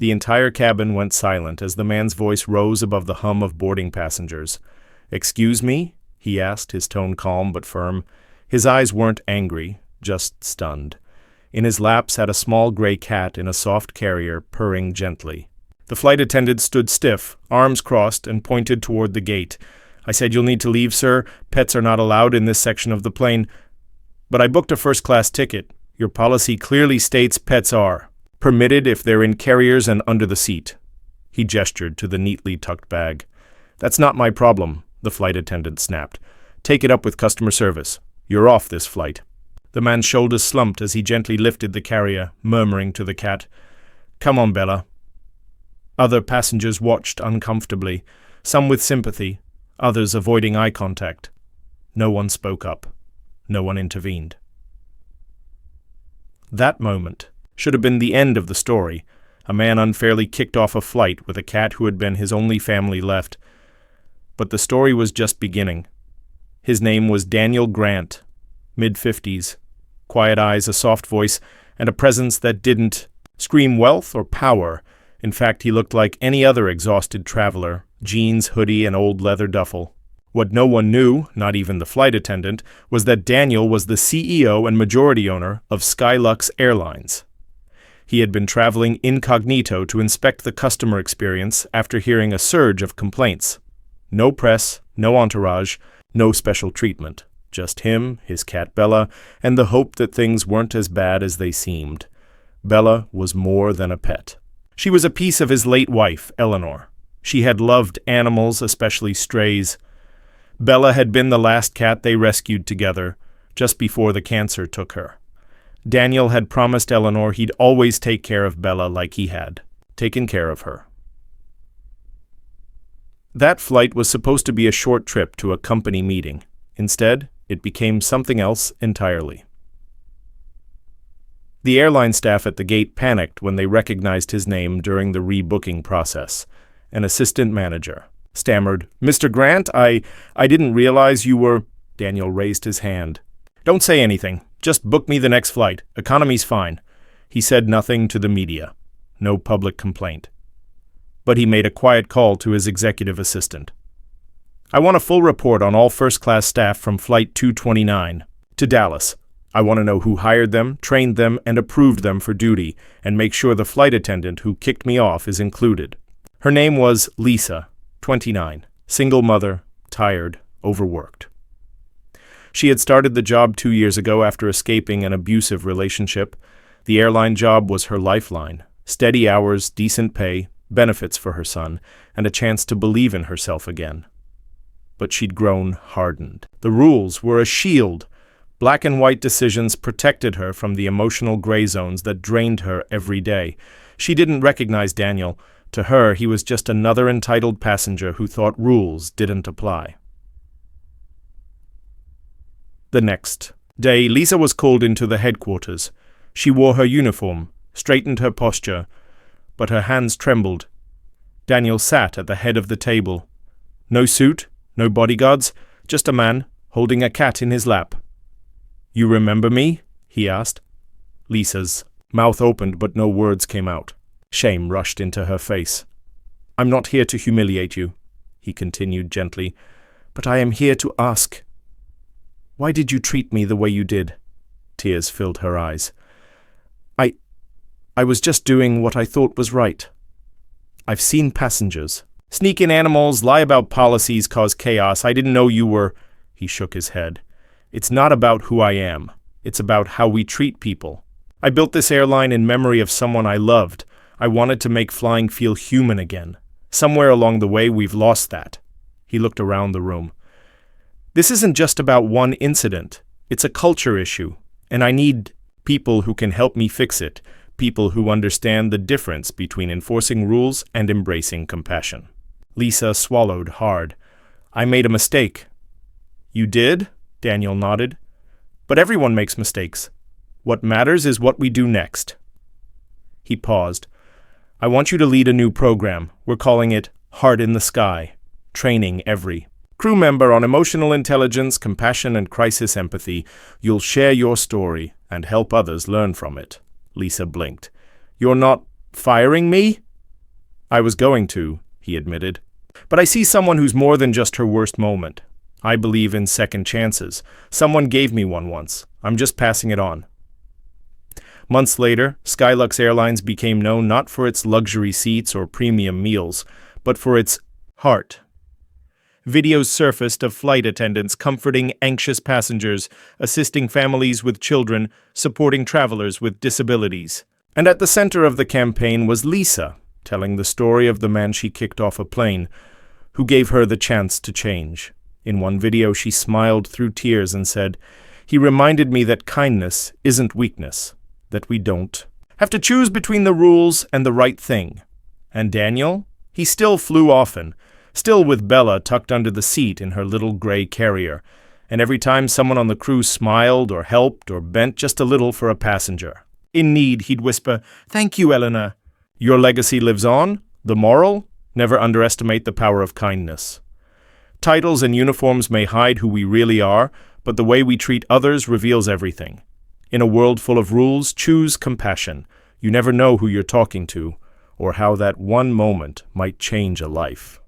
The entire cabin went silent as the man's voice rose above the hum of boarding passengers. "Excuse me?" he asked, his tone calm but firm. His eyes weren't angry, just stunned. In his lap sat a small gray cat in a soft carrier, purring gently. The flight attendant stood stiff, arms crossed, and pointed toward the gate. "I said you'll need to leave, sir. Pets are not allowed in this section of the plane." "But I booked a first-class ticket. Your policy clearly states pets are permitted if they're in carriers and under the seat." He gestured to the neatly tucked bag. "That's not my problem," the flight attendant snapped. "Take it up with customer service. You're off this flight." The man's shoulders slumped as he gently lifted the carrier, murmuring to the cat, "Come on, Bella." Other passengers watched uncomfortably, some with sympathy, others avoiding eye contact. No one spoke up. No one intervened. That moment should have been the end of the story. A man unfairly kicked off a flight with a cat who had been his only family left. But the story was just beginning. His name was Daniel Grant, mid-50s, quiet eyes, a soft voice, and a presence that didn't scream wealth or power. In fact, he looked like any other exhausted traveler, jeans, hoodie, and old leather duffel. What no one knew, not even the flight attendant, was that Daniel was the CEO and majority owner of Skylux Airlines. He had been traveling incognito to inspect the customer experience after hearing a surge of complaints. No press, no entourage, no special treatment. Just him, his cat Bella, and the hope that things weren't as bad as they seemed. Bella was more than a pet. She was a piece of his late wife, Eleanor. She had loved animals, especially strays. Bella had been the last cat they rescued together, just before the cancer took her. Daniel had promised Eleanor he'd always take care of Bella like he had taken care of her. That flight was supposed to be a short trip to a company meeting. Instead, it became something else entirely. The airline staff at the gate panicked when they recognized his name during the rebooking process. An assistant manager stammered, "Mr. Grant, I didn't realize you were—" Daniel raised his hand. "Don't say anything. Just book me the next flight. Economy's fine." He said nothing to the media. No public complaint. But he made a quiet call to his executive assistant. "I want a full report on all first-class staff from Flight 229 to Dallas. I want to know who hired them, trained them, and approved them for duty, and make sure the flight attendant who kicked me off is included." Her name was Lisa, 29, single mother, tired, overworked. She had started the job 2 years ago after escaping an abusive relationship. The airline job was her lifeline. Steady hours, decent pay, benefits for her son, and a chance to believe in herself again. But she'd grown hardened. The rules were a shield. Black and white decisions protected her from the emotional gray zones that drained her every day. She didn't recognize Daniel. To her, he was just another entitled passenger who thought rules didn't apply. The next day, Lisa was called into the headquarters. She wore her uniform, straightened her posture, but her hands trembled. Daniel sat at the head of the table. No suit, no bodyguards, just a man holding a cat in his lap. "You remember me?" he asked. Lisa's mouth opened, but no words came out. Shame rushed into her face. "I'm not here to humiliate you," he continued gently, "but I am here to ask. Why did you treat me the way you did?" Tears filled her eyes. I was just doing what I thought was right. I've seen passengers sneak in animals, lie about policies, cause chaos. I didn't know you were—" He shook his head. "It's not about who I am. It's about how we treat people. I built this airline in memory of someone I loved. I wanted to make flying feel human again. Somewhere along the way, we've lost that." He looked around the room. "This isn't just about one incident. It's a culture issue, and I need people who can help me fix it, people who understand the difference between enforcing rules and embracing compassion." Lisa swallowed hard. "I made a mistake." "You did?" Daniel nodded. "But everyone makes mistakes. What matters is what we do next." He paused. "I want you to lead a new program. We're calling it Heart in the Sky, training every crew member on emotional intelligence, compassion, and crisis empathy. You'll share your story and help others learn from it." Lisa blinked. "You're not firing me?" I was going to, he admitted. But I see someone who's more than just her worst moment. I believe in second chances. Someone gave me one once. I'm just passing it on. Months later, Skylux Airlines became known not for its luxury seats or premium meals, but for its heart. Videos surfaced of flight attendants comforting anxious passengers, assisting families with children, supporting travelers with disabilities. And at the center of the campaign was Lisa, telling the story of the man she kicked off a plane, who gave her the chance to change. In one video, she smiled through tears and said, "He reminded me that kindness isn't weakness, that we don't have to choose between the rules and the right thing." And Daniel? He still flew often, still with Bella tucked under the seat in her little gray carrier, and every time someone on the crew smiled or helped or bent just a little for a passenger. In need, he'd whisper, "Thank you, Eleanor." Your legacy lives on. The moral? Never underestimate the power of kindness. Titles and uniforms may hide who we really are, but the way we treat others reveals everything. In a world full of rules, choose compassion. You never know who you're talking to, or how that one moment might change a life.